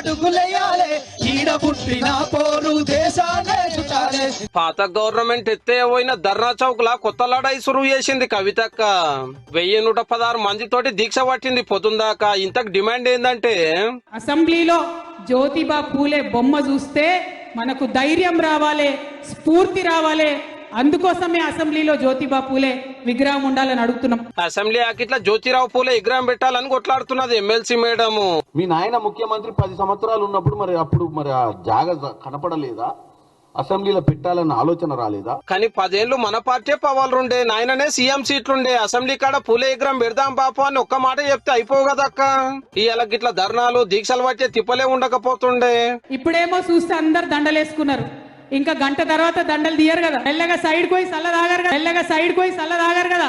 అడుగులేయాలే ఈడ పుట్టిన పోరు దేశాలే చుట్టాలే. పాత గవర్నమెంట్ ఎత్తే పోయిన ధర్నా చౌక్ లా కొత్త లడాయి సురువు చేసింది కవితక్క. 1116 మందితోటి దీక్ష పట్టింది పొద్దుందాకా. ఇంతకు డిమాండ్ ఏందంటే అసెంబ్లీలో జ్యోతిబా పూలే బొమ్మ చూస్తే మనకు ధైర్యం రావాలి, స్ఫూర్తి రావాలి. అందుకోసమే అసెంబ్లీలో జ్యోతిబా పూలే విగ్రహం ఉండాలని అడుగుతున్నాం. అసెంబ్లీ ఆకిట్లా జ్యోతిరావు పూలే విగ్రహం పెట్టాలని కొట్లాడుతున్నది ఎమ్మెల్సీ మేడం. మీ నాయన ముఖ్యమంత్రి 10 సంవత్సరాలు ఉన్నప్పుడు మరి ఆ జాగ కనపడలేదా? అసెంబ్లీలో పెట్టాలన్న ఆలోచన రాలేదా? కానీ 10 ఏళ్లు మన పార్టీ పవర్లుండే, నాయననే సీఎం సీట్లుండే. అసెంబ్లీ కాడ పూలే విగ్రహం పెడదాం పాప అని ఒక్క మాట చెప్తే అయిపోవు కదక్క. ఇవాళ గిట్లా ధర్నాలు దీక్షలు పట్టే తిప్పలే ఉండకపోతుండే. ఇప్పుడేమో చూస్తే అందరు దండలేసుకున్నారు. ఇంకా గంట తర్వాత దండలు తీయరు కదా. మెల్లగా సైడ్ పోయి సల్ల తాగారు కదా.